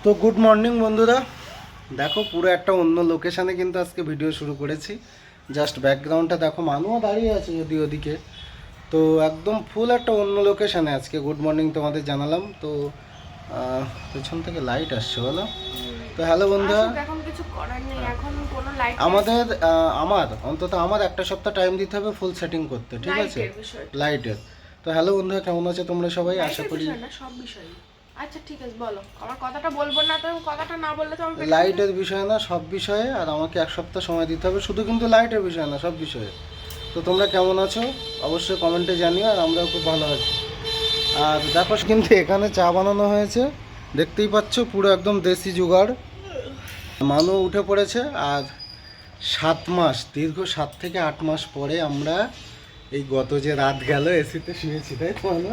তো good morning বন্ধুরা, দেখো পুরো একটা অন্য লোকেশানে কিন্তু আজকে ভিডিও শুরু করেছি। জাস্ট ব্যাকগ্রাউন্ডটা দেখো, মানুও দাঁড়িয়ে আছে যদি ওদিকে। তো একদম ফুল একটা অন্য লোকেশানে আজকে গুড মর্নিং তোমাদের জানালাম। তো পেছন থেকে লাইট আসছে বলো। তো হ্যালো বন্ধুরা, এখন কিছু করার নেই, এখন কোনো লাইট আমাদের আমার একটা সপ্তাহ টাইম দিতে হবে ফুল সেটিং করতে, ঠিক আছে, লাইটের বিষয়, লাইটের। তো হ্যালো বন্ধুরা, কেমন আছে তোমরা সবাই? আশা লাইটের করি বিষয় না, সব বিষয়। আচ্ছা ঠিক আছে, বলো। আমার কথাটা বলবো না তো, কথাটা না বললে তো আমি লাইটের বিষয় না, সব বিষয়ে। আর আমাকে এক সপ্তাহ সময় দিতে হবে, শুধু কিন্তু লাইটের বিষয় না, সব বিষয়ে। তো তোমরা কেমন আছো অবশ্যই কমেন্টে জানিও, আর আমরাও খুব ভালো আছি। আর দেখো কিন্তু এখানে চা বানানো হয়েছে, দেখতেই পাচ্ছ, পুরো একদম দেশি জোগাড়। মানু উঠে পড়েছে। আর 7 মাস, দীর্ঘ 7 থেকে 8 মাস পরে আমরা এই গত যে রাত গেল এসিতে শুয়েছি, তাই তো মানু?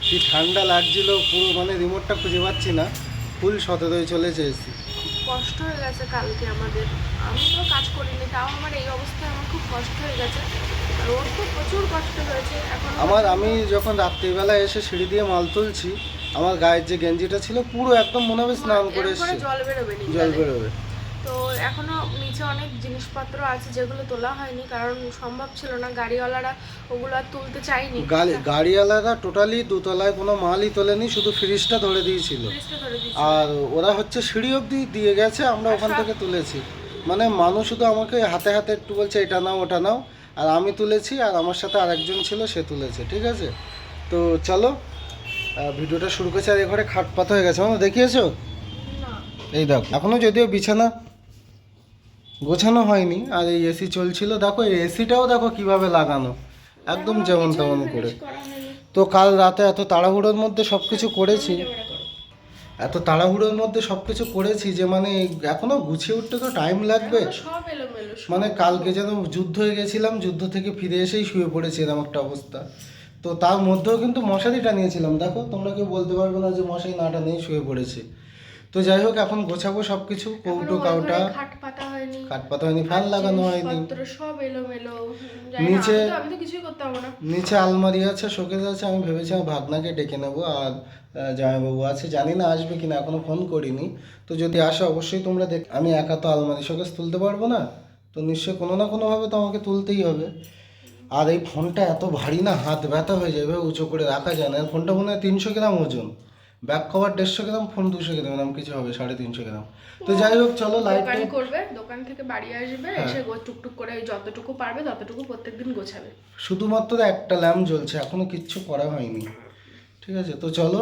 কি ঠান্ডা লাগছিল, পুরো মানে রিমোটটা খুঁজে পাচ্ছি না, ফুল সতেরোয় চলেছে এসি। কষ্ট হয়ে গেছে কালকে আমাদের। আমি তো কাজ করিনি, তাও আমার এই অবস্থায় আমার খুব কষ্ট হয়ে গেছে। আর ওর তো প্রচুর কষ্ট হয়েছে এখন। আমি যখন রাত্রিবেলা এসে সিঁড়ি দিয়ে মাল তুলছি, আমার গায়ের যে গেঞ্জিটা ছিল পুরো একদম মনে হবে স্নান করে এসছে, জল বেরোবে নি, জল বেরোবে। তো এখনো নিচে অনেক জিনিসপত্র আছে যেগুলো তোলা হয়নি, কারণ সম্ভব ছিল না, গাড়িওয়ালারা ওগুলো আর তুলতে চায়নি। গাড়িওয়ালারা টোটালি দোতলায় কোনো মালই তোলেনি, শুধু ফ্রিজটা ধরে দিয়েছিল। আর ওরা হচ্ছে সিঁড়ি অবধি দিয়ে গেছে, আমরা ওখান থেকে তুলেছি। মানে মানুষ শুধু আমাকে হাতে হাতে একটু বলছে এটা নাও ওটা নাও, আর আমি তুলেছি, আর আমার সাথে আরেকজন ছিল, সে তুলেছে, ঠিক আছে। তো চলো ভিডিওটা শুরু করছে। আর এ ঘরে খাট পাতা হয়ে গেছে, মানে দেখিয়েছো? না, এই দেখো, এখনো যদিও বিছানা গোছানো হয়নি, আর এই এসি চলছিল। দেখো এই এসিটাও দেখো কিভাবে লাগানো, একদম যেমন তেমন করে। তো কাল রাতে এত তাড়াহুড়োর মধ্যে সব কিছু করেছি, এত তাড়াহুড়োর মধ্যে সব কিছু করেছি যে মানে এখনো গুছিয়ে উঠতে তো টাইম লাগবে। সব এলোমেলো, মানে কালকে যেন যুদ্ধ হয়ে গেছিলাম, যুদ্ধ থেকে ফিরে এসেই শুয়ে পড়েছি, এরকম একটা অবস্থা। তো তার মধ্যেও কিন্তু মশারিটা নিয়েছিলাম, দেখো তোমরা কেউ বলতে পারবে না যে মশারি নাটা নিয়ে শুয়ে পড়েছি। তো যাই হোক, এখন গোছাবো সব কিছু, কৌটো কাউটা, খাট পাতা হয়নি, ফ্যান লাগানো হয়নি। সব এলোমেলো। নিচে আমি তো কিছুই করতে পারবো না। নিচে আলমারি আছে, শোকেস আছে। আমি ভেবেছি আমার ভাগনাকে ডেকে নেবো, আর জামাইবাবু আছে, জানি না আসবে কিনা, এখনো ফোন করিনি। তো যদি আসে অবশ্যই তোমরা আমি একা তো আলমারি শোকেস তুলতে পারবো না, তো নিশ্চয়ই কোনো না কোনোভাবে তো আমাকে তুলতেই হবে। আর এই ফোনটা এত ভারী না, হাত ব্যথা হয়ে যাবে, উঁচু করে রাখা যায় না। ফোনটা মনে হয় 300 গ্রাম ওজন, ব্যাক কভার 150 গ্রাম, ফোন 200 গ্রাম, এরকম কিছু হবে, 350 গ্রাম। তো যাই হোক চলো, লাইট করবে, দোকান থেকে বাড়ি আসবে, এসে টুকটুক করে যতটুকু পারবে ততটুকু প্রত্যেকদিন গোছাবে। শুধুমাত্র একটা ল্যাম্প জ্বলছে, এখনো কিচ্ছু করা হয়নি, ঠিক আছে। তো চলো,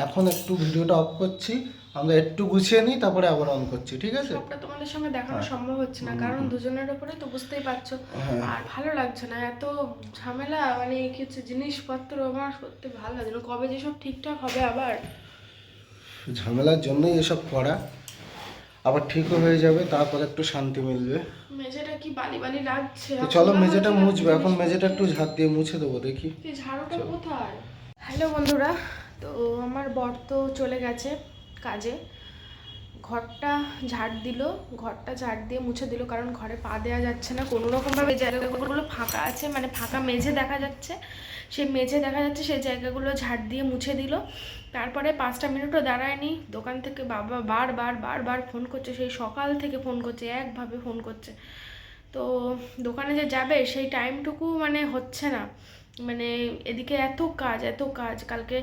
এখন একটু ভিডিওটা অফ করছি, আমরা একটু গুছিয়ে নিই, তারপরে আবার অন করছি, ঠিক আছে। সবটা তোমাদের সঙ্গে দেখানো সম্ভব হচ্ছে না, কারণ দুজনের উপরে তো বুঝতেই পারছো। আর ভালো লাগছে না, এত ঝামেলা, মানে কি হচ্ছে, জিনিসপত্র আমার সত্যি ভালো লাগে না। কবে যেসব ঠিকঠাক হবে আবার। ঝামেলার জন্যই এসব করা, আবার ঠিকও হয়ে যাবে, তারপর একটু শান্তি মিলবে। মেঝেটা কি বালি বালি লাগছে। তো চলো মেঝেটা মুছবে, এখন মেঝেটা একটু ঝাঁট দিয়ে মুছে দেবো, দেখি। ঝাড়ুটা কোথায়? হ্যালো বন্ধুরা, তো আমার বর তো চলে গেছে কাজে। ঘরটা ঝাড় দিল, ঘরটা ঝাড় দিয়ে মুছে দিল, কারণ ঘরে পা দেওয়া যাচ্ছে না কোনো রকমভাবে। জায়গাগুলো ফাঁকা আছে, মানে ফাঁকা মেঝে দেখা যাচ্ছে, সেই মেঝে দেখা যাচ্ছে, সেই জায়গাগুলো ঝাড় দিয়ে মুছে দিল। তারপরে 5টা মিনিটও দাঁড়ায়নি, দোকান থেকে বাবা বারবার ফোন করছে, সেই সকাল থেকে ফোন করছে, একভাবে ফোন করছে। তো দোকানে যে যাবে সেই টাইমটুকু মানে হচ্ছে না, মানে এদিকে এত কাজ, কালকে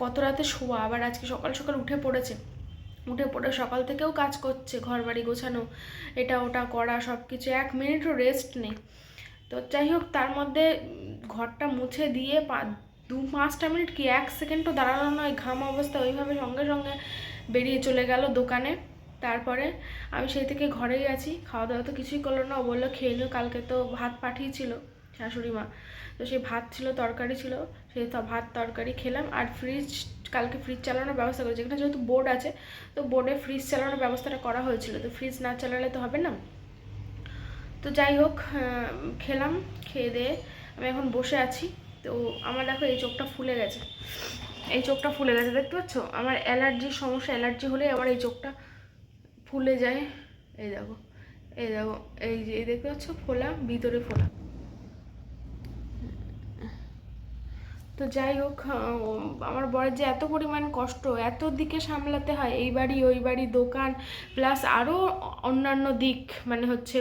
কত রাতে শোয়া, আবার আজকে সকাল সকাল উঠে পড়ে সকাল থেকেও কাজ করছে, ঘর বাড়ি গোছানো, এটা ওটা করা, সব কিছু, 1 মিনিটও রেস্ট নেই। তো যাই হোক, তার মধ্যে ঘরটা মুছে দিয়ে 5টা মিনিট কি 1 সেকেন্ডও দাঁড়ানো নয়, ঘাম অবস্থা, ওইভাবে সঙ্গে সঙ্গে বেরিয়ে চলে গেল দোকানে। তারপরে আমি সেই থেকে ঘরেই আছি, খাওয়া দাওয়া তো কিছুই করলো না। ও বললো খেয়ে নিও, কালকে তো ভাত পাঠিয়েছিল শাশুড়ি মা, তো সেই ভাত ছিল, তরকারি ছিল, সেই ভাত তরকারি খেলাম। আর কালকে ফ্রিজ চালানোর ব্যবস্থা করেছে, এখানে যেহেতু বোর্ড আছে, তো বোর্ডে ফ্রিজ চালানোর ব্যবস্থাটা করা হয়েছিল, তো ফ্রিজ না চালালে তো হবে না। তো যাই হোক, খেলাম, খেয়ে দিয়ে আমি এখন বসে আছি। তো আমার দেখো এই চোখটা ফুলে গেছে, দেখতে পাচ্ছ? আমার অ্যালার্জির সমস্যা, অ্যালার্জি হলে আমার এই চোখটা ফুলে যায়। এই দেখো, এই যে দেখতে পাচ্ছ, ফোলা, ভিতরে ফোলা। তো যাই হোক, আমার বরের যে এত পরিমাণ কষ্ট, এত দিকে সামলাতে হয়, এই বাড়ি ওই বাড়ি, দোকান, প্লাস আরও অন্যান্য দিক, মানে হচ্ছে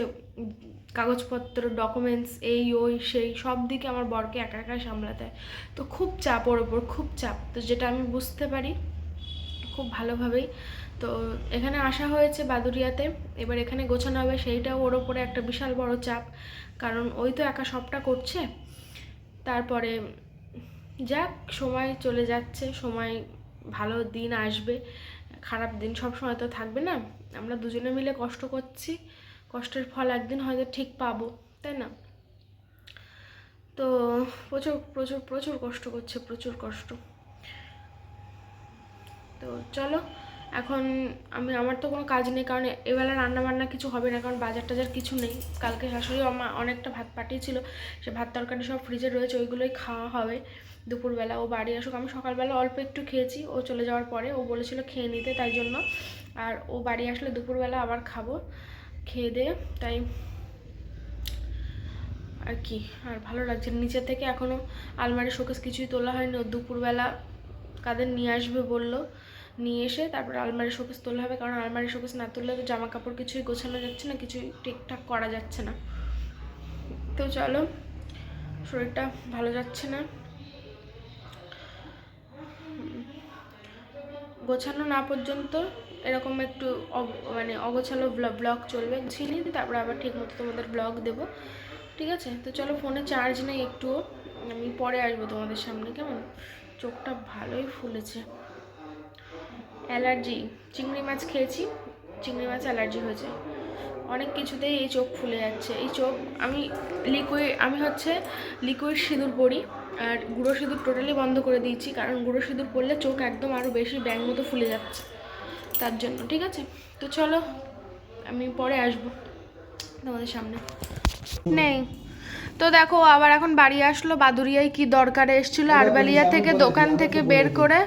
কাগজপত্র, ডকুমেন্টস, এই ওই সেই সব দিকে আমার বরকে একা একা সামলাতে হয়। তো খুব চাপ ওর ওপর, খুব চাপ। তো যেটা আমি বুঝতে পারি খুব ভালোভাবেই। তো এখানে আসা হয়েছে বাদুরিয়াতে, এবার এখানে গোছানো হবে, সেইটাও ওর ওপরে একটা বিশাল বড় চাপ, কারণ ওই তো একা সবটা করছে। তারপরে যাক, সময় চলে যাচ্ছে, সময়, ভালো দিন আসবে, খারাপ দিন সব সময় তো থাকবে না। আমরা দুজনে মিলে কষ্ট করছি, কষ্টের ফল একদিন হয়তো ঠিক পাবো, তাই না? তো প্রচুর প্রচুর প্রচুর কষ্ট করছে, প্রচুর কষ্ট। তো চলো, এখন আমার তো কোনো কাজ নেই, কারণ এবেলা রান্না বান্না কিছু হবে না, কারণ বাজার টাজার কিছু নেই। কালকে শাশুড়ি আমার অনেকটা ভাত পাঠিয়েছিল, সে ভাত তরকারি সব ফ্রিজে রয়েছে, ওইগুলোই খাওয়া হবে দুপুরবেলা। ও বাড়ি আসুক, আমি সকালবেলা অল্প একটু খেয়েছি, ও চলে যাওয়ার পরে ও বলেছিল খেয়ে নিতে, তাই জন্য। আর ও বাড়ি আসলে দুপুরবেলা আবার খাবো, খেয়ে দিয়ে তাই আর কি। আর ভালো লাগছে, নিচে থেকে এখনও আলমারি শোকেস কিছুই তোলা হয়নি। ও দুপুরবেলা কাদের নিয়ে আসবে বললো, নিয়ে এসে তারপর আলমারি শোকেস তোলা হবে, কারণ আলমারি শোকেস না তুললে তো জামা কাপড় কিছুই গোছানো যাচ্ছে না, কিছুই ঠিকঠাক করা যাচ্ছে না। তো চলো, শরীরটা ভালো যাচ্ছে না, গোছানো না পর্যন্ত এরকম একটু মানে অগোছালো ব্লগ চলবে, ছিলি তারপরে আবার ঠিক মতো তোমাদের ব্লগ দেবো, ঠিক আছে? তো চলো, ফোনে চার্জ নেই একটুও, আমি পরে আসবো তোমাদের সামনে, কেমন? চোখটা ভালোই ফুলেছে, অ্যালার্জি, চিংড়ি মাছ খেয়েছি, চিংড়ি মাছ অ্যালার্জি হয়েছে, অনেক কিছুতেই এই চোখ ফুলে যাচ্ছে। এই চোখ, আমি হচ্ছে লিকুইড সিঁদুর পরি, আর গুঁড়ো সিঁদুর টোটালি বন্ধ করে দিয়েছি, কারণ গুঁড়ো সিঁদুর পরলে চোখ একদম আরও বেশি ব্যাঙ মতো ফুলে যাচ্ছে, তার জন্য, ঠিক আছে? তো চলো, আমি পরে আসবো তোমাদের সামনে। নেই তো দেখো, আবার এখন বাড়ি আসলো, বাদুরিয়ায় কি দরকারে এসেছিল, আরবালিয়া থেকে দোকান থেকে বের করে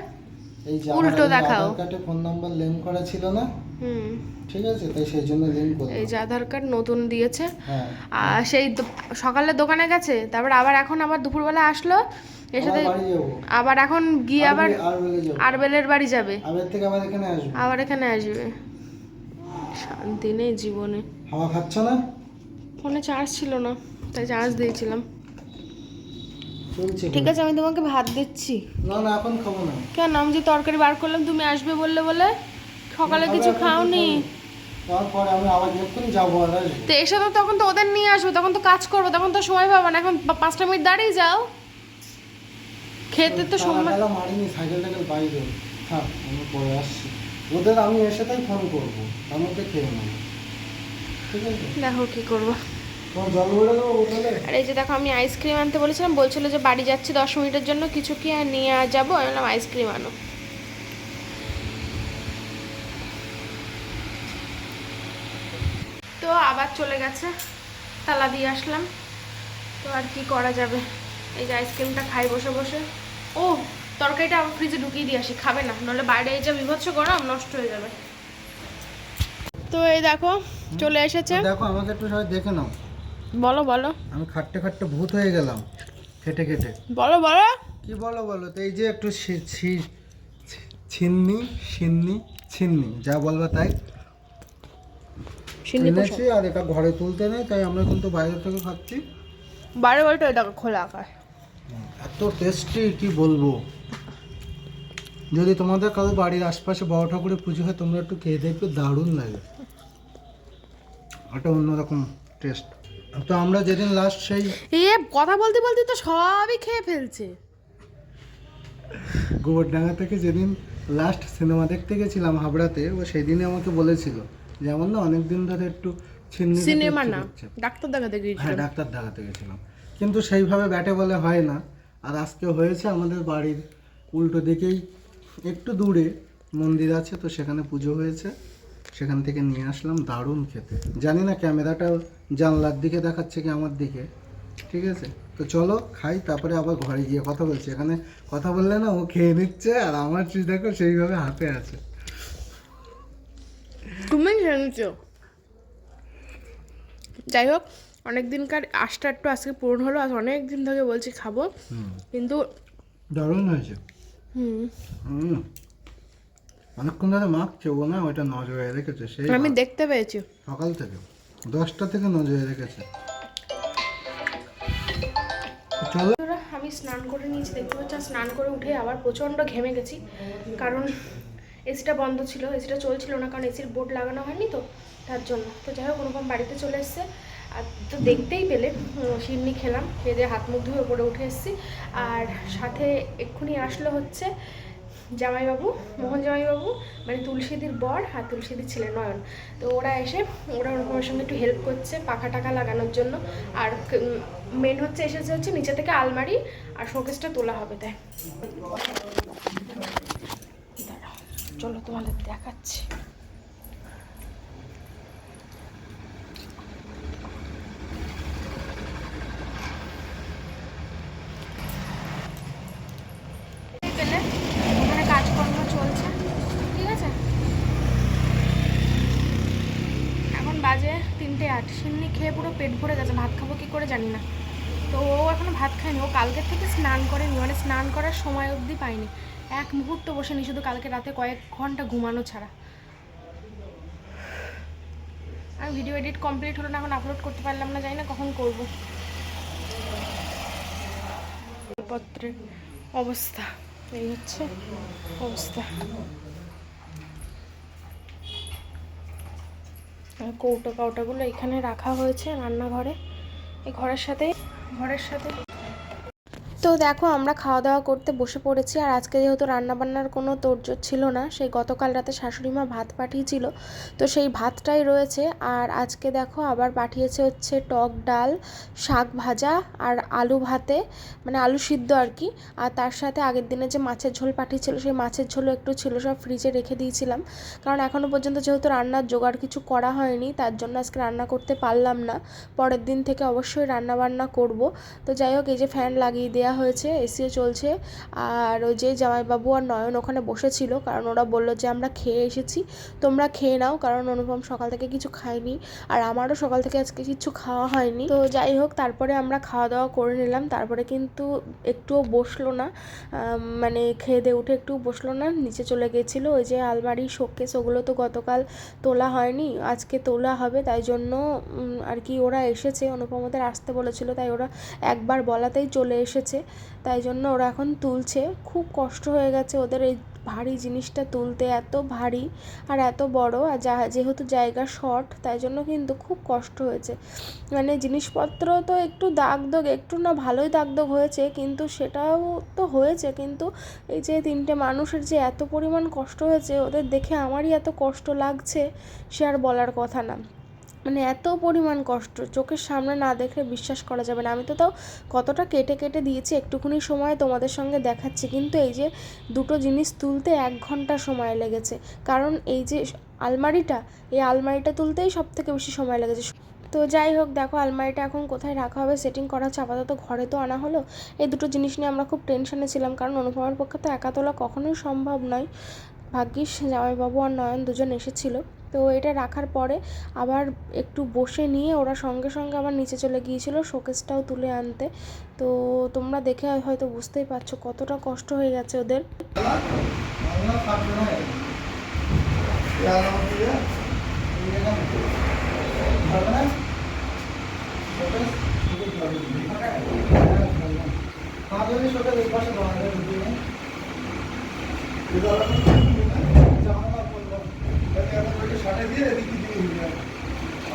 এই যে উল্টো দেখাও, আধার কার্ডে ফোন নাম্বার লিংক করা ছিল না, হুম, ঠিক আছে, তাই সেই জন্য লিংক করলাম। এই যে আধার কার্ড নতুন দিয়েছে, হ্যাঁ, আর সেই সকালে দোকানে গেছে, তারপর আবার এখন আবার দুপুরবেলা আসলো, এসে আবার বাড়ি যাবো, আবার এখন গিয়ে আবার আরবেলে যাবো, আরবেলের বাড়ি যাবে, আরবেল থেকে আবার এখানে আসবো, আবার এখানে আসবে। শান্তি নেই জীবনে। হাওয়া খাচ্ছ না? ফোনে চার্জ ছিল না, তাই চার্জ দিয়েছিলাম। চলছে। ঠিক আছে, আমি তোমাকে ভাত দিচ্ছি। না না, এখন খাবো না। কেন? আমি যে তরকারি বার করলাম, তুমি আসবে বললে বলে সকালে কিছু খাওনি। তারপরে আমি আবার যখন যাবো আর আসবো। তো এসে তো তখন তো ওদের নিয়ে আসবো, তখন তো কাজ করবো, তখন তো সময় পাবো না। এখন 5টা মিনিট দাঁড়িয়ে যাও, খেতে তো সময়। তালা মারিনি, সাইকেল টাইকেল বাইরে থাক, আমি পরে আসছি। ওদের আমি এসে তাই ফোন করবো, তার মধ্যে খেয়ে নেবো, ঠিক আছে? দেখো কি করবো। তোমার জল ভরে দেবো বোতলে? আর এই যে দেখো, আমি আইসক্রিম আনতে বলেছিলাম, বলছিল যে বাড়ি যাচ্ছি 10 মিনিটের জন্য, কিছু কি আর নিয়ে যাবো? আমি বললাম আইসক্রিম আনো। তো আবার চলে গেছে, তালা দিয়ে আসলাম, তো আর কি করা যাবে। এই যে আইসক্রিমটা খাই বসে বসে। ও, তরকারিটা আবার ফ্রিজে ঢুকিয়ে দিয়ে আসি, খাবে না, নাহলে বাইরে এই যে বিভৎস গরম, নষ্ট হয়ে যাবে। তো এই দেখো চলে এসেছে। দেখো, আমাকে একটু সবাই দেখে নাও। বলো বলো, আমি খাটতে খাটতে ভূত হয়ে গেলাম, খেটে খেটে। বলো বলো। কি বলো বলো তো, এই যে একটু ছিন্নি সিন্নি ছিন্নি যা বলবা তাই কিনেছি, আর এটা ঘরে তুলতে নেই, তাই আমরা কিন্তু বাইরে থেকে খাচ্ছি। বাইরে বলতে এটা খোলা আকাশ, এত টেস্টি কি বলবো। যদি তোমাদের কারো বাড়ির আশপাশে বড় ঠাকুরের পুজো হয়, তোমরা একটু খেয়ে দেখবে, দারুণ লাগে, একটা অন্যরকম টেস্ট। তো আমরা যেদিন লাস্ট সেই কথা বলতে বলতে তো সবই খেয়ে ফেলছে। গোবরডাঙ্গা থেকে যেদিন লাস্ট সিনেমা দেখতে গেছিলাম হাবড়াতে, ও সেই দিনে আমাকে বলেছিল যেমন না অনেকদিন ধরে একটু সিনেমা না, ডাক্তার দেখাতে গিয়েছিলাম। হ্যাঁ, ডাক্তার দেখাতে গেছিলাম, কিন্তু সেইভাবে ব্যাটে বলে হয় না। আর আজকে হয়েছে, আমাদের বাড়ির উল্টো দিকেই একটু দূরে মন্দির আছে, তো সেখানে পুজো হয়েছে, সেখান থেকে নিয়ে আসলাম, দারুণ খেতে। জানি না ক্যামেরাটা জানলার দিকে দেখাচ্ছে কি আমার দিকে, ঠিক আছে? তো চলো খাই, তারপরে আবার ঘরে গিয়ে কথা বলছি। এখানে কথা বললে না ও খেয়ে নিচ্ছে, আর আমার চুজ দেখো সেইভাবে হাতে আছে। তুমি জানছো, যাই হোক, অনেক দিনকার আশটা একটু আজকে পূরণ হলো। আজ অনেক দিন থেকে বলছি খাবো, কিন্তু দারুণ হয়েছে। হুম, হুম, অনেকক্ষণ ধরে মাখছে ও, না ওইটা নজরে রেখেছে সেই আমি দেখতে পেয়েছি। সকাল থেকে 10টা থেকে নজরে রেখেছে। চলো। বন্ধুরা, আমি স্নান করে নিয়েছি দেখতে পাচ্ছি। আর স্নান করে উঠে আবার প্রচণ্ড ঘেমে গেছি, কারণ এসিটা বন্ধ ছিল, এসিটা চলছিল না, কারণ এসির বোর্ড লাগানো হয়নি তো, তার জন্য। তো যাই হোক, অনুপম বাড়িতে চলে এসছে। আর তো দেখতেই পেলে সিন্নি খেলাম, খেয়ে দিয়ে হাত মুখ ধুয়ে ওপরে উঠে এসেছি। আর সাথে এক্ষুনি আসলো হচ্ছে জামাইবাবু, মোহন জামাইবাবু, মানে তুলসীদির বর আর তুলসীদির ছেলে নয়ন। তো ওরা এসে ওরা অনুপমের সঙ্গে একটু হেল্প করছে পাখা টাকা লাগানোর জন্য। আর মেন হচ্ছে এসেছে হচ্ছে নিচে থেকে আলমারি আর শোকেসটা তোলা হবে, তাই। দাঁড়াও, চলো তোমাদের দেখাচ্ছি। পেলে ওখানে কাজকর্ম চলছে, ঠিক আছে। এখন বাজে 3:08। সিন্নি খেয়ে পুরো পেট ভরে গেছে, ভাত খাবো কি করে জানি না। তো ও এখনো ভাত খায়নি, ও কালকের থেকে স্নান করেনি, মানে স্নান করার সময় অবধি পায়নি, এক মুহূর্ত বসেনি, শুধু কালকে রাতে কয়েক ঘন্টা ঘুমানো ছাড়া। আর ভিডিও এডিট কমপ্লিট হলো না, এখন আপলোড করতে পারলাম না, জানি না কখন করব। পত্রের অবস্থা এই হচ্ছে অবস্থা। কৌটোগুলো এখানে রাখা হয়েছে রান্নাঘরে, এই ঘরের সাথে। তো দেখো, আমরা খাওয়া দাওয়া করতে বসে পড়েছি। আর আজকে যেহেতু রান্নাবান্নার কোনো তোড়জোড় ছিল না, সেই গতকাল রাতে শাশুড়ি মা ভাত পাঠিয়েছিল, তো সেই ভাতটাই রয়েছে। আর আজকে দেখো আবার পাঠিয়েছে হচ্ছে টক ডাল, শাক ভাজা আর আলু ভাতে, মানে আলু সিদ্ধ আর কি। আর তার সাথে আগের দিনে যে মাছের ঝোল পাঠিয়েছিল, সেই মাছের ঝোলও একটু ছিল, সব ফ্রিজে রেখে দিয়েছিলাম, কারণ এখনও পর্যন্ত যেহেতু রান্নার জোগাড় কিছু করা হয়নি, তার জন্য আজকে রান্না করতে পারলাম না। পরের দিন থেকে অবশ্যই রান্না বান্না করব। তো যাই হোক, এই যে ফ্যান লাগিয়ে দেওয়া হয়েছে, এসিও চলছে। আর ওই যে জামাইবাবু আর নয়ন ওখানে বসেছিল, কারণ ওরা বললো যে আমরা খেয়ে এসেছি, তোমরা খেয়ে নাও, কারণ অনুপম সকাল থেকে কিছু খায়নি, আর আমারও সকাল থেকে আজকে কিছু খাওয়া হয়নি। তো যাই হোক, তারপরে আমরা খাওয়া দাওয়া করে নিলাম। তারপরে কিন্তু একটুও বসলো না, মানে খেয়ে দিয়ে উঠে একটু বসলো না, নিচে চলে গেছিলো। ওই যে আলমারি শোকেস ওগুলো তো গতকাল তোলা হয়নি, আজকে তোলা হবে, তাই জন্য আর কি ওরা এসেছে, অনুপম ওদের আসতে বলেছিল, তাই ওরা একবার বলাতেই চলে এসেছে, তাই জন্য ওরা এখন তুলছে। খুব কষ্ট হয়ে গেছে ওদের এই ভারী জিনিসটা তুলতে, এত ভারী আর এত বড়, আর যেহেতু জায়গা শর্ট, তাই জন্য কিন্তু খুব কষ্ট হয়েছে। মানে জিনিসপত্র তো একটু দাগ একটু না ভালোই দাগ হয়েছে, কিন্তু সেটাও তো হয়েছে, কিন্তু এই যে 3টে মানুষের যে এত পরিমাণ কষ্ট হয়েছে, ওদের দেখে আমারই এত কষ্ট লাগছে, সে আর বলার কথা না। মানে এত পরিমাণ কষ্ট চোখের সামনে না দেখলে বিশ্বাস করা যাবে না। আমি তো তাও কতটা কেটে কেটে দিয়েছি, একটুখানি সময় তোমাদের সঙ্গে দেখাচ্ছি, কিন্তু এই যে দুটো জিনিস তুলতে 1 ঘন্টা সময় লেগেছে, কারণ এই যে আলমারিটা তুলতেই সব থেকে বেশি সময় লেগেছে। তো যাই হোক, দেখো আলমারিটা এখন কোথায় রাখা হবে সেটিং করা হচ্ছে। আপাতত ঘরে তো আনা হলো। এই দুটো জিনিস নিয়ে আমরা খুব টেনশনে ছিলাম, কারণ অনুপমের পক্ষে তো একা তোলা কখনোই সম্ভব নয়। ভাগ্যিস জামাইবাবু আর নয়ন দুজন এসেছিলো। তো এটা রাখার পরে আবার একটু বসে নিয়ে ওরা সঙ্গে সঙ্গে আবার নিচে চলে গিয়েছিলো শোকেসটাও তুলে আনতে। তো তোমরা দেখে হয়তো বুঝতেই পারছো কতটা কষ্ট হয়ে গেছে ওদের।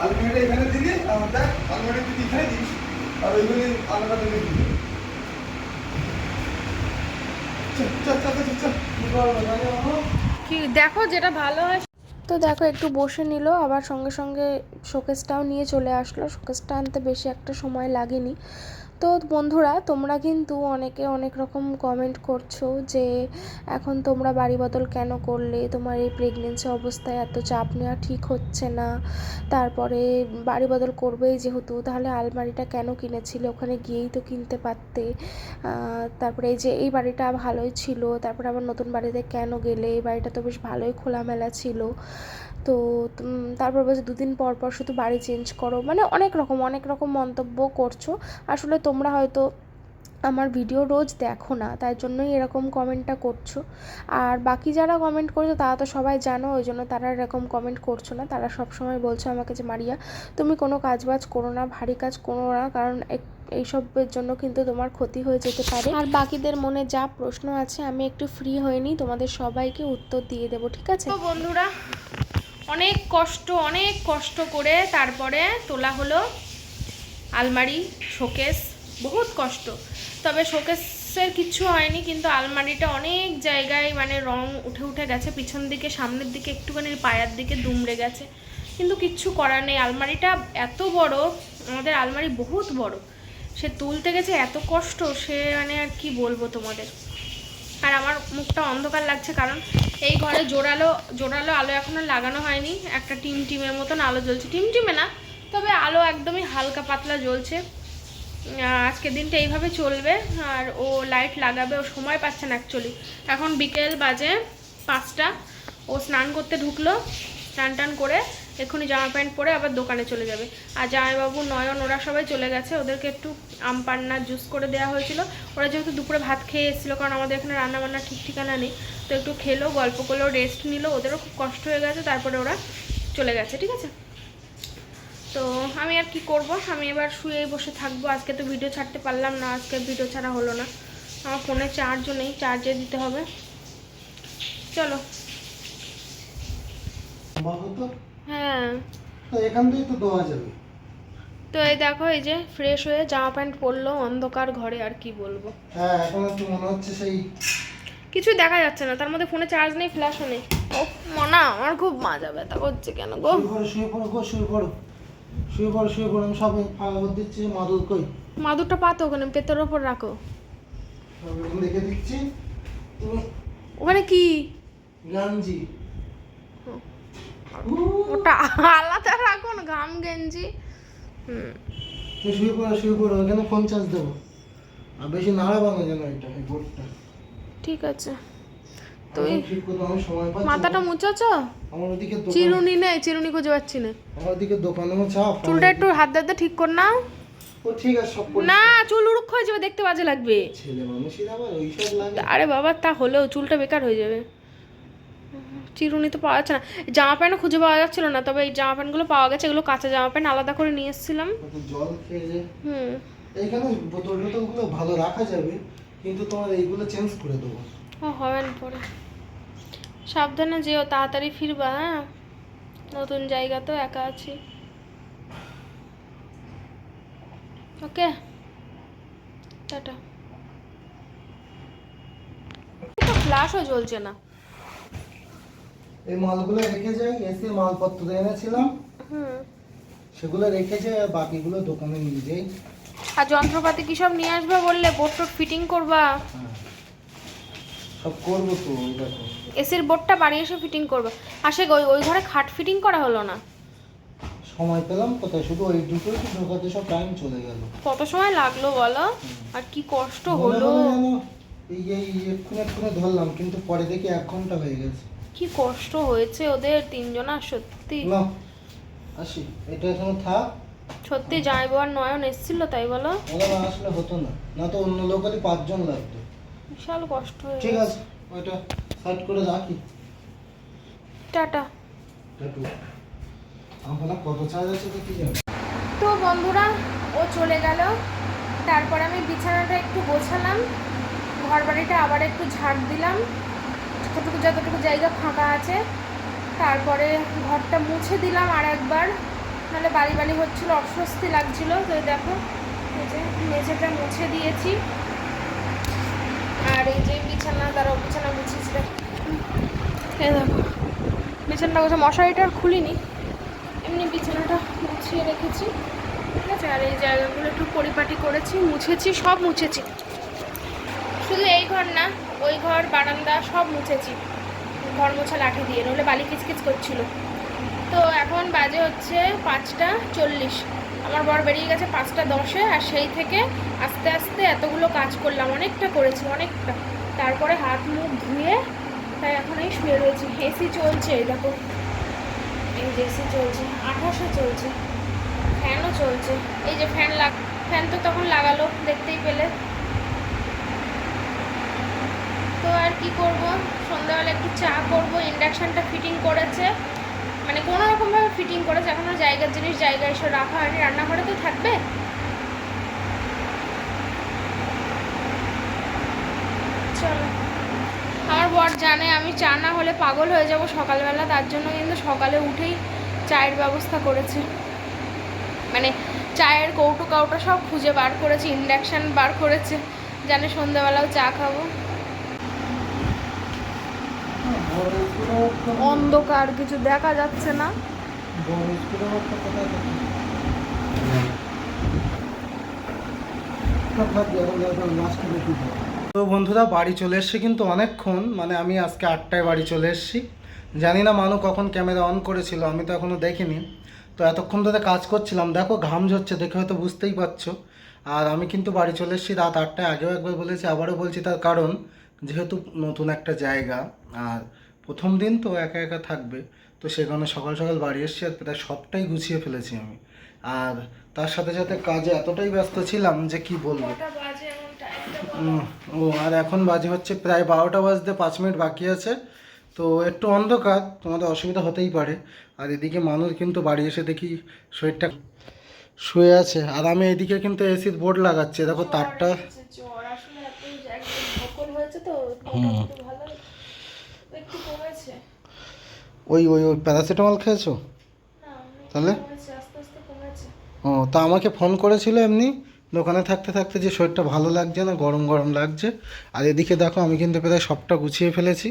আলমারিটা এখানে দিবি, দেখ আলমারি তুই এখানে দিস, আর ওইগুলি আলাদা দিবি। কি দেখো যেটা ভালো হয়। তো দেখো একটু বসে নিল, আবার সঙ্গে সঙ্গে শোকেসটাও নিয়ে চলে আসলো। শোকেসটা আনতে বেশি একটা সময় লাগেনি। তো বন্ধুরা, তোমরা কিন্তু অনেকে অনেক রকম কমেন্ট করছো যে এখন তোমরা বাড়ি বদল কেন করলে, তোমার এই প্রেগনেন্সি অবস্থায় এত চাপ নেওয়া ঠিক হচ্ছে না, তারপরে বাড়ি বদল করবেই যেহেতু, তাহলে আলমারিটা কেন কিনেছিলে, ওখানে গিয়েই তো কিনতে পারতে, তারপরে এই যে এই বাড়িটা ভালোই ছিল, তারপরে আবার নতুন বাড়িতে কেন গেলে, এই বাড়িটা তো বেশ ভালোই খোলামেলা ছিল। তো তারপর বলছে 2 দিন পর পর শুধু বাড়ি চেঞ্জ করো, মানে অনেক রকম মন্তব্য করছো। আসলে তোমরা হয়তো আমার ভিডিও রোজ দেখো না, তাই জন্যই এরকম কমেন্টটা করছো। আর বাকি যারা কমেন্ট করছো তারা তো সবাই জানো, ওই জন্য তারা এরকম কমেন্ট করছো না। তারা সব সময় বলছো আমাকে যে মারিয়া তুমি কোনো কাজবাজ করো না, ভারী কাজ করো না, কারণ এইসবের জন্য কিন্তু তোমার ক্ষতি হয়ে যেতে পারে। আর বাকিদের মনে যা প্রশ্ন আছে আমি একটু ফ্রি হয়নি, তোমাদের সবাইকে উত্তর দিয়ে দেবো, ঠিক আছে? তো বন্ধুরা, অনেক কষ্ট করে তারপরে তোলা হলো আলমারি, শোকেস, বহুত কষ্ট। তবে শোকেসের কিচ্ছু হয়নি, কিন্তু আলমারিটা অনেক জায়গায় মানে রং উঠে গেছে, পিছন দিকে সামনের দিকে একটুখানি পায়ের দিকে দুমড়ে গেছে, কিন্তু কিচ্ছু করার নেই। আলমারিটা এত বড়, আমাদের আলমারি বহুত বড়, সে তুলতে গেছে এত কষ্ট, সে মানে আর কি বলবো তোমাদের। আর আমার মুখটা অন্ধকার লাগছে, কারণ এই ঘরে জোরালো আলো এখনও লাগানো হয়নি। একটা টিমের মতন আলো জ্বলছে, টিমে না, তবে আলো একদমই হালকা পাতলা জ্বলছে। আজকের দিনটা এইভাবে চলবে। আর ও লাইট লাগাবে, ও সময় পাচ্ছে না অ্যাকচুয়ালি। এখন বিকেল বাজে 5টা, ও স্নান করতে ঢুকলো, স্নান করে এক্ষুনি জামা প্যান্ট পরে আবার দোকানে চলে যাবে। আর জামাইবাবু, নয়ন, ওরা সবাই চলে গেছে, ওদেরকে একটু আম পান্না জুস করে দেওয়া হয়েছিল। ওরা যেহেতু দুপুরে ভাত খেয়ে এসেছিলো, কারণ আমাদের এখানে রান্নাবান্না ঠিক ঠিকানা নেই, তো একটু খেলো, গল্প করলো, রেস্ট নিল, ওদেরও খুব কষ্ট হয়ে গেছে, তারপরে ওরা চলে গেছে, ঠিক আছে? তো আমি আর কি করব, আমি এবার শুয়েই বসে থাকবো। আজকে তো ভিডিও ছাড়তে পারলাম না, আজকে ভিডিও ছাড়া হলো না। আমার ফোনে চার্জও নেই, চার্জে দিতে হবে। চলো। হ্যাঁ, তো এখান থেকে তো দেওয়া যাবে। তো এই দেখো, এই যে ফ্রেশ হয়ে জামা প্যান্ট পরলো অন্ধকার ঘরে, আর কি বলবো। হ্যাঁ, এখন একটু মনে হচ্ছে সেই কিছুই দেখা যাচ্ছে না, তার মধ্যে ফোনে চার্জ নেই, ফ্ল্যাশও নেই। ও মনা, আমার খুব মাজা ব্যথা করছে কেন গো? শুয়ে পড়ো, আমি সব ফাঁকা দিচ্ছি। মাদুর কই? মাদুরটা পাতো ওখানে, পেতের ওপর রাখো। দেখে দিচ্ছি। ওখানে কি গাঞ্জি? ওটা আলাদা রাখো না, ঘাম গেঞ্জি। তুই শুয়ে পড়ো, এখানে ফোন চার্জ দেবো। আর বেশি নাড়াবো না যেন এটা, এই বোর্ডটা। ঠিক আছে। তুই আমি সময় পাচ্ছি না। মাথাটা মুছাছ? আমার ওদিকে চিরুনি নেই, চিরুনি খুঁজে পাচ্ছি না। আমার ওদিকে দোকানেও চাপ। চুলটা একটু হাত দাতে ঠিক কর নাও। ও ঠিক আছে, সব না, চুল উড়ুক্ষ হয়ে যাবে, দেখতে বাজে লাগবে। ছেলে মানুষের আবার ওইসব লাগে। আরে বাবা, তা হলেও চুলটা বেকার হয়ে যাবে। চিরুনি তো পাওয়া যাচ্ছে না, জামা প্যান্টও খুঁজে পাওয়া যাচ্ছিল না, তবে এই জামা প্যান্টগুলো পাওয়া গেছে। এগুলো কাঁচা জামা প্যান্ট, আলাদা করে নিয়ে এসেছিলাম। জল খেয়ে যে এইখানে বোতলগুলো ভালো রাখা যাবে, কিন্তু তোমার এইগুলো চেঞ্জ করে দেবো। ও হবে না পরে। সাবধানে যেও, তাড়াতাড়ি ফিরবা। হ্যাঁ, নতুন জায়গা তো, একা আছি। ওকে, টাটা। ফ্ল্যাশও জ্বলছে না। এই মালগুলো রেখে যাই, এসে মালপত্র এনেছিলাম সেগুলো রেখে যাই, আর বাকিগুলো দোকানে নিয়ে যাই। আর যন্ত্রপাতি কি সব নিয়ে আসবে বললে? বোর্ড ফিটিং করবা? সব করবো তো, ওই দেখো এসির বোর্ডটা বাড়ি এসে ফিটিং করবা। আসে ওই ঘরে খাট ফিটিং করা হলো না। সময় পেলাম কোথায়, শুধু ওই দুটোই তো ঢোকাতে সব টাইম চলে গেল। কত সময় লাগলো বলো? আর কি কষ্ট হলো। এক্ষুনি ধরলাম, কিন্তু পরে দেখি 1 ঘন্টা হয়ে গেছে। কি কষ্ট হয়েছে ওদের তিনজনা, সত্যি। না আসি, এটা এখানে থাক। সত্যি জামাইবাবু আর নয়ন এসেছিল, তাই বলো? ওরা না আসলে হতো না, না তো অন্য লোকালই 5 জন লাগতো। বিশাল কষ্ট হয়েছে। ঠিক আছে, ওইটা সাইড করে রাখি। টাটা। টাটু। আমার কত চার্জ আছে তো কি জানি। তো বন্ধুরা, ও চলে গেল, তারপর আমি বিছানাটা একটু গোছালাম, ঘর বাড়িটা আবার একটু ঝাড় দিলাম, যতটুকু জায়গা ফাঁকা আছে। তারপরে ঘরটা মুছে দিলাম আর একবার, নাহলে বাড়ি হচ্ছিলো, অস্বস্তি লাগছিল। তো দেখো, এই যে মেঝেটা মুছে দিয়েছি। আর এই যে বিছানা মুছেছি। এই দেখো, বিছানাটা গোছা, মশারিটা আর খুলিনি, এমনি বিছানাটা মুছিয়ে রেখেছি, ঠিক আছে? আর এই জায়গাগুলো একটু পরিপাটি করেছি, মুছেছি, সব মুছেছি। শুধু এই ঘর না, ওই ঘর, বারান্দা সব মুছেছি ঘর মোছা লাঠি দিয়ে, নইলে বালি কিচকিচ করছিল। তো এখন বাজে হচ্ছে 5টা 40। আমার বর বেরিয়ে গেছে 5টা 10-এ, আর সেই থেকে আস্তে আস্তে এতগুলো কাজ করলাম, অনেকটা করেছি, অনেকটা। তারপরে হাত মুখ ধুয়ে তাই এখন এই শুয়ে রয়েছি। এসি চলছে, দেখো, এই যে এসি চলছে, 28-এ চলছে, ফ্যানও চলছে। এই যে ফ্যান তো তখন লাগালো, দেখতেই পেলে। আর কি করব, সন্ধ্যাবেলা একটু চা করব। ইন্ডাকশানটা ফিটিং করেছে, মানে কোনো রকমভাবে ফিটিং করেছে, এখনও জায়গার জিনিস জায়গায় এসে রাখা হয়নি, রান্নাঘরে তো থাকবে। চলো, আমার বর জানে আমি চা না হলে পাগল হয়ে যাব সকালবেলা, তার জন্য কিন্তু সকালে উঠেই চায়ের ব্যবস্থা করেছে, মানে চায়ের কৌটো কাউটা সব খুঁজে বার করেছে, ইন্ডাকশান বার করেছে, জানে সন্ধ্যাবেলাও চা খাবো। অন্ধকার, কিছু দেখা যাচ্ছে না। তো বন্ধুরা বাড়ি চলে এসছি কিন্তু অনেকক্ষণ, মানে আমি আজকে 8টায় বাড়ি চলে এসছি। জানি না মানু কখন ক্যামেরা অন করেছিল, আমি তো এখনও দেখিনি। তো এতক্ষণ ধরে কাজ করছিলাম, দেখো ঘাম ঝরছে দেখে হয়তো বুঝতেই পারছো। আর আমি কিন্তু বাড়ি চলে এসেছি রাত 8টায়, আগেও একবার বলেছি আবারও বলছি, তার কারণ যেহেতু নতুন একটা জায়গা আর প্রথম দিন তো একা একা থাকবে, তো সেখানে সকাল সকাল বাড়ি এসেছি আর প্রায় সবটাই গুছিয়ে ফেলেছি আমি। আর তার সাথে সাথে কাজে এতটাই ব্যস্ত ছিলাম যে কি বলবো। ও আর এখন বাজে হচ্ছে প্রায় 12টা বাজতে 5 মিনিট বাকি আছে। তো একটু অন্ধকার, তোমাদের অসুবিধা হতেই পারে। আর এদিকে মানুষ কিন্তু বাড়ি এসে দেখি শরীরটা শুয়ে আছে, আর আমি এদিকে কিন্তু এসির বোর্ড লাগাচ্ছি, দেখো তারটা। ওই ওই ওই প্যারাসিটামল খেয়েছো তাহলে? ও, তা আমাকে ফোন করেছিল এমনি দোকানে থাকতে থাকতে যে শরীরটা ভালো লাগছে না, গরম গরম লাগছে। আর এদিকে দেখো আমি কিন্তু প্রায় সবটা গুছিয়ে ফেলেছি,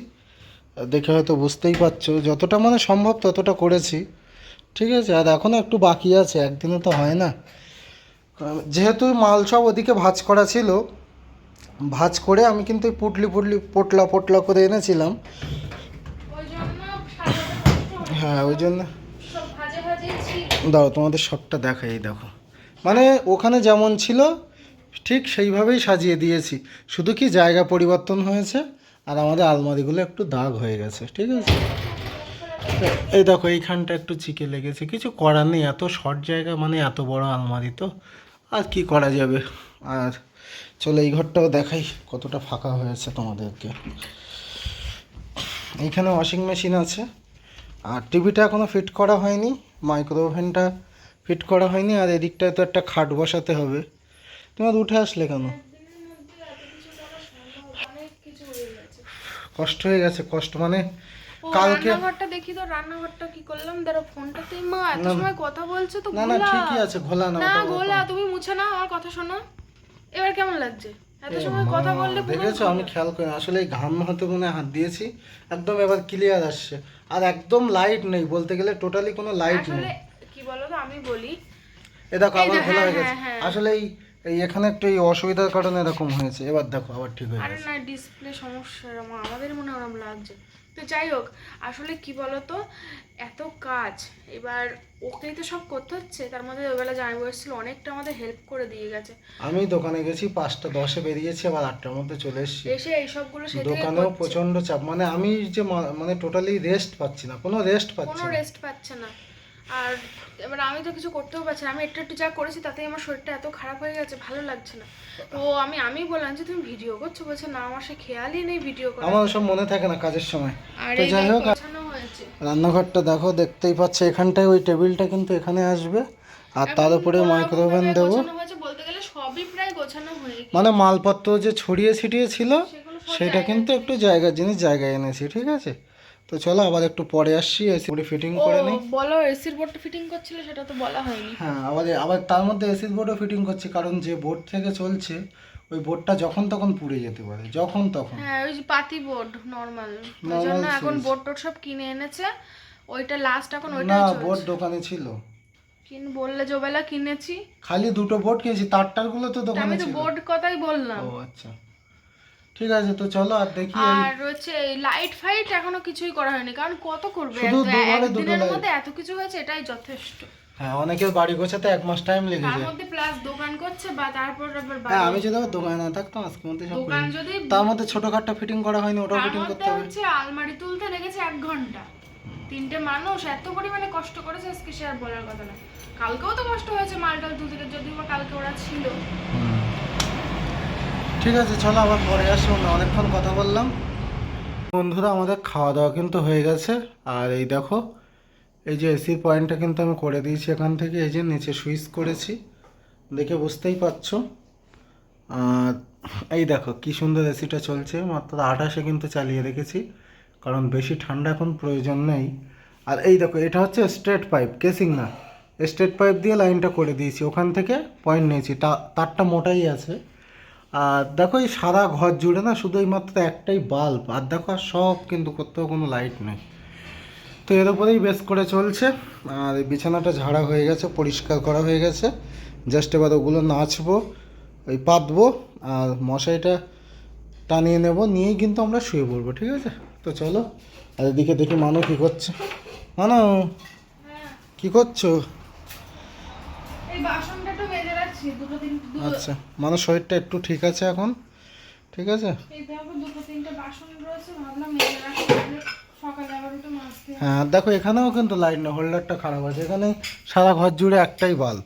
দেখে হয়তো বুঝতেই পারছো, যতটা মানে সম্ভব ততটা করেছি, ঠিক আছে। আর এখনও একটু বাকি আছে, একদিনে তো হয় না। যেহেতু মাল সব ওদিকে ভাঁজ করা ছিল, ভাঁজ করে আমি কিন্তু পোটলা পোটলা করে এনেছিলাম। হ্যাঁ ওই জন্য দাও তোমাদের সবটা দেখাই, দেখো মানে ওখানে যেমন ছিল ঠিক সেইভাবেই সাজিয়ে দিয়েছি, শুধু কি জায়গা পরিবর্তন হয়েছে আর আমাদের আলমারিগুলো একটু দাগ হয়ে গেছে, ঠিক আছে। এই দেখো এইখানটা একটু চিকে লেগেছে, কিছু করার নেই, এত শর্ট জায়গা মানে এত বড় আলমারি তো আর কি করা যাবে। আর চলো এই ঘরটাও দেখাই কতটা ফাঁকা হয়েছে তোমাদেরকে। এইখানে ওয়াশিং মেশিন আছে, আর টিভিটা এখনও ফিট করা হয়নি, মাইক্রো ওভেনটা ফিট করা হয়নি, আর এদিকটায় তো একটা খাট বসাতে হবে। তোমার উঠে আসলে কেন? কষ্ট হয়ে গেছে, কষ্ট মানে কালকে রান্নাঘরটা দেখি তো, রান্নাঘরটা কি করলাম, দাঁড়া ফোনটাতেই মা এত সময় কথা বলছো তো। না না ঠিকই আছে, ঘোলা না না গোলা, তুমি মুছে নাও, আমার কথা শোনো। এবার কেমন লাগছে? এত সময় কথা বললে দেখেছো আমি খেয়াল করি, আসলে এই ঘাম হতে মনে হাত দিয়েছি, একদম এবার ক্লিয়ার আসছে। আর একদম লাইট নেই, বলতে গেলে টোটালি কোনো লাইট নেই। আসলে কি বলো তো, আমি বলি এই দেখো আবার ঘোলা হয়ে গেছে। আসলে এই এখানে একটু এই অসুবিধার কারণে এরকম হয়েছে, এবার দেখো আবার ঠিক হয়ে গেছে। আরে না, ডিসপ্লে সমস্যা, আমাদের মনে ওরকম লাগছে। তো যাই হোক, আসলে কি বলতো, এত কাজ এবার ওকেই তো সব করতে হচ্ছে, তার মধ্যে ওইবেলা জামাই বসছিল, অনেকটা আমাদের হেল্প করে দিয়ে গেছে। আমি দোকানে গেছি 5টা 10-এ বেরিয়েছি, আবার 8টার মধ্যে চলে এসেছি। এসে এইসবগুলো সেদিকে দোকানেও প্রচন্ড চাপ, মানে আমি যে মানে টোটালি রেস্ট পাচ্ছি না, কোনো রেস্ট পাচ্ছে না। আর এবার আমি তো কিছু করতেও পারছি না, আমি একটু একটু যা করেছি তাতেই আমার শরীরটা এত খারাপ হয়ে গেছে, ভালো লাগছে না। তো আমি বললাম যে তুমি ভিডিও করছো, বলছে না আমার সে খেয়ালই নেই ভিডিও করা, আমার সব মনে থাকে না কাজের সময়। তো যাই হোক, রান্নাঘরটা দেখো, দেখতেই পাচ্ছে এখানটায় ওই টেবিলটা কিন্তু এখানে আসবে, আর তার উপরে মাইক্রো ওভেন দেবো। বলতে গেলে সবই প্রায় গোছানো হয়ে গেছে, মানে মালপত্র যে ছড়িয়ে ছিটিয়ে ছিল সেটা কিন্তু একটু জায়গার জিনিস জায়গায় এনেছি, ঠিক আছে। তো চলো আবার একটু পরে আসছি, এসি বোর্ড ফিটিং করে নিই। বলো, এসির বোর্ডটা ফিটিং করছিলে সেটা তো বলা হয়নি। হ্যাঁ আবার তার মধ্যে এসির বোর্ডও ফিটিং করছি, কারণ যে বোর্ড থেকে চলছে ওই বোর্ডটা যখন তখন পুড়ে যেতে পারে, যখন তখন। হ্যাঁ ওই যে পাতি বোর্ড নরমাল, ওই জন্য এখন বোর্ড টোড সব কিনে এনেছে, ওইটা লাস্ট এখন ওইটাই চলছে। না বোর্ড দোকানে ছিল, বললে জবেলা কিনেছি, খালি 2টো বোর্ড কিনেছি, তারগুলো তো দোকানে ছিল। আমি তো বোর্ড কথাই বললাম। ও আচ্ছা ঠিক আছে, তো চলো আর দেখি। আর হচ্ছে লাইট ফাইট এখনো কিছুই করা হয়নি, কারণ কত করবে, শুধু একদিনের মধ্যে এত কিছু হয়েছে, এটাই যথেষ্ট। হ্যাঁ অনেকের বাড়ি গোছাতে 1 মাস টাইম লেগে যায়, তার মধ্যে প্লাস দোকান করছে, বা তারপর আবার হ্যাঁ আমি যদি আবার দোকানে না থাকতাম আজকের মধ্যে সব দোকান যদি, তার মধ্যে ছোটখাটো ফিটিং করা হয়নি, ওটাও ফিটিং করতে হবে। হচ্ছে আলমারি তুলতে লেগেছে 1 ঘন্টা, 3টে মানুষ এত পরিমাণে কষ্ট করেছে আজকে সে আর বলার কথা না। কালকেও তো কষ্ট হয়েছে মালটাল তুলতে, যদিও বা কালকে ওরা ছিল। ঠিক আছে চলো আবার পরে আসি, অনেকক্ষণ কথা বললাম। বন্ধুরা আমাদের খাওয়া দাওয়া কিন্তু হয়ে গেছে। আর এই দেখো, এই যে এসির পয়েন্টটা কিন্তু আমি করে দিয়েছি এখান থেকে, এই যে নিচে সুইচ করেছি, দেখে বুঝতেই পারছো। আর এই দেখো কি সুন্দর এসিটা চলছে, মাত্র 28-এ কিন্তু চালিয়ে রেখেছি, কারণ বেশি ঠান্ডা এখন প্রয়োজন নেই। আর এই দেখো, এটা হচ্ছে স্ট্রেট পাইপ, কেসিং না, স্ট্রেট পাইপ দিয়ে লাইনটা করে দিয়েছি, ওখান থেকে পয়েন্ট নিয়েছি, তারটা মোটাই আছে। আর দেখো এই সারা ঘর জুড়ে না শুধু এই মাত্র একটাই বাল্ব, আর দেখো আর সব কিন্তু কোথাও কোনো লাইট নেই। তো এর উপরেই বেশ করে চলছে। আর এই বিছানাটা ঝাড়া হয়ে গেছে, পরিষ্কার করা হয়ে গেছে, জাস্ট এবার ওগুলো নাচবো, ওই পাতবো, আর মশারিটা টানিয়ে নেব, নিয়েই কিন্তু আমরা শুয়ে পড়বো, ঠিক আছে? তো চলো। আর এদিকে দেখি মানু কী করছে। মানু, কী করছো? এই বাসনটা একটু মেজে রাখছি, আচ্ছা, মানুষ শরীরটা একটু ঠিক আছে এখন, ঠিক আছে? এই দেখো 2-3টে বাসন রয়েছে, ভাবলাম মেজে রাখি, সকালে আবার একটু মাজতে হবে। হ্যাঁ দেখো, এখানেও কিন্তু লাইট না, হোল্ডারটা খারাপ আছে, এখানে সারা ঘর জুড়ে একটাই বাল্ব।